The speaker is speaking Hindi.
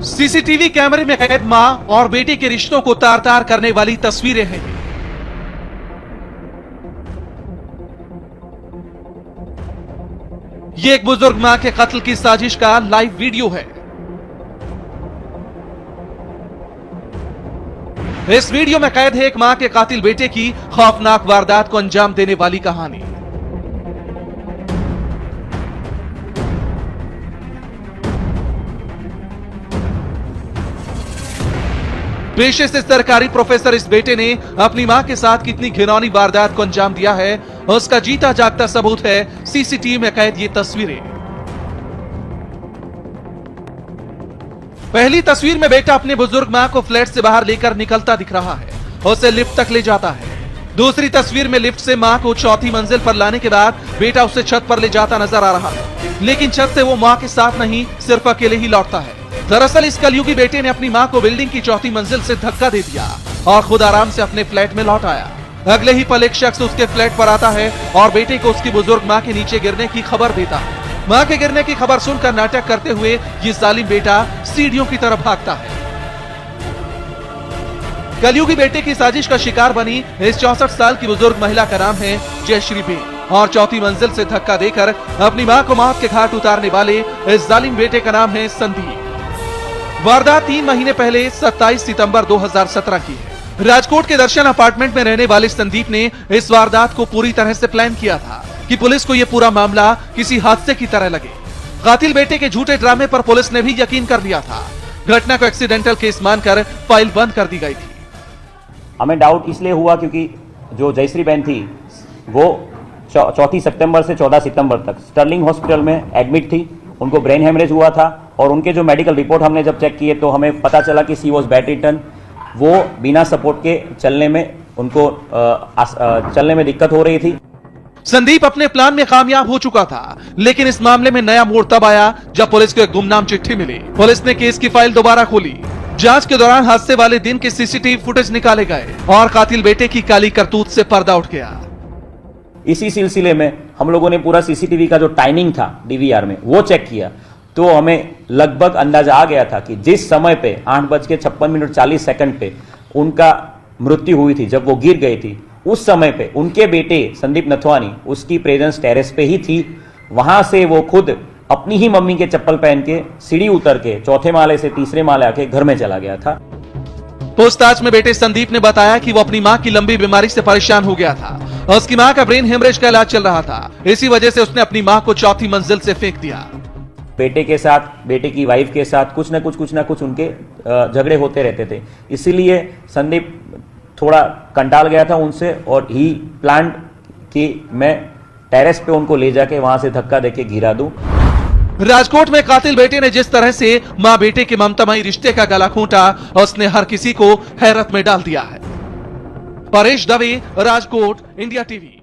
सीसीटीवी कैमरे में कैद मां और बेटे के रिश्तों को तार तार करने वाली तस्वीरें हैं। ये एक बुजुर्ग मां के कत्ल की साजिश का लाइव वीडियो है। इस वीडियो में कैद है एक मां के कातिल बेटे की खौफनाक वारदात को अंजाम देने वाली कहानी। पेशे से सरकारी प्रोफेसर इस बेटे ने अपनी मां के साथ कितनी घिनौनी वारदात को अंजाम दिया है, उसका जीता जागता सबूत है सीसीटीवी में कैद ये तस्वीरें। पहली तस्वीर में बेटा अपने बुजुर्ग मां को फ्लैट से बाहर लेकर निकलता दिख रहा है, उसे लिफ्ट तक ले जाता है। दूसरी तस्वीर में लिफ्ट से मां को चौथी मंजिल पर लाने के बाद बेटा उसे छत पर ले जाता नजर आ रहा है, लेकिन छत से वो मां के साथ नहीं, सिर्फ अकेले ही लौटता है। दरअसल इस कलयुगी बेटे ने अपनी मां को बिल्डिंग की चौथी मंजिल से धक्का दे दिया और खुद आराम से अपने फ्लैट में लौट आया। अगले ही पल एक शख्स उसके फ्लैट पर आता है और बेटे को उसकी बुजुर्ग मां के नीचे गिरने की खबर देता है। मां के गिरने की खबर सुनकर नाटक करते हुए ये जालिम बेटा सीढ़ियों की तरफ भागता है। कलयुगी बेटे की साजिश का शिकार बनी इस 64 साल की बुजुर्ग महिला का नाम है जयश्री बे और चौथी मंजिल से धक्का देकर अपनी मां को मौत के घाट उतारने वाले इस जालिम बेटे का नाम है संदीप। वारदात 3 महीने पहले 27 सितंबर 2017 की है। राजकोट के दर्शन अपार्टमेंट में रहने वाले संदीप ने इस वारदात को पूरी तरह से प्लान किया था कि पुलिस को यह पूरा मामला किसी हादसे की तरह लगे। कातिल बेटे के झूठे ड्रामे पर पुलिस ने भी यकीन कर लिया था। घटना को एक्सीडेंटल केस मानकर फाइल बंद कर दी गई थी। हमें डाउट इसलिए हुआ क्योंकि जो जयश्री बहन थी वो 4 सितंबर से 14 सितंबर तक स्टर्लिंग हॉस्पिटल में एडमिट थी। उनको ब्रेन हेमरेज हुआ था और उनके जो मेडिकल रिपोर्ट हमने जब चेक किए तो हमें पता चला कि सी वॉज बेडरिडन। वो बिना सपोर्ट के चलने में उनको चलने में दिक्कत हो रही थी। संदीप अपने प्लान में कामयाब हो चुका था, लेकिन इस मामले में नया मोड़ तब आया जब पुलिस को एक गुमनाम चिट्ठी मिली। पुलिस ने केस की फाइल दोबारा खोली। जांच के दौरान हादसे वाले दिन के सीसीटीवी फुटेज निकाले गए और कातिल बेटे की काली करतूत से पर्दा उठ गया। इसी सिलसिले में हम लोगों ने पूरा सीसीटीवी का जो टाइमिंग था डीवीआर में वो चेक किया तो हमें लगभग अंदाजा आ गया था कि जिस समय पे 8:56:40 पे उनका मृत्यु हुई थी, जब वो गिर गई थी, उस समय पे उनके बेटे संदीप नथवानी उसकी प्रेजेंस टेरेस पे ही थी। वहां से वो खुद अपनी ही मम्मी के चप्पल पहन के सीढ़ी उतर के चौथे माले से तीसरे माले आके घर में चला गया था। पूछताछ में बेटे संदीप ने बताया कि वो अपनी मां की लंबी बीमारी से परेशान हो गया था। उसकी मां का ब्रेन हेमरेज का इलाज चल रहा था, इसी वजह से उसने अपनी मां को चौथी मंजिल से फेंक दिया। बेटे के साथ, बेटे की वाइफ के साथ कुछ ना कुछ उनके झगड़े होते रहते थे, इसीलिए संदीप थोड़ा कंटाल गया था उनसे और ही प्लान कि मैं टेरेस पे उनको ले जाके वहां से धक्का देके गिरा दूं। राजकोट में कातिल बेटे ने जिस तरह से मां बेटे के ममतामयी रिश्ते का गला घोंटा, उसने हर किसी को हैरत में डाल दिया है। Paresh Dave, Rajkot, India TV.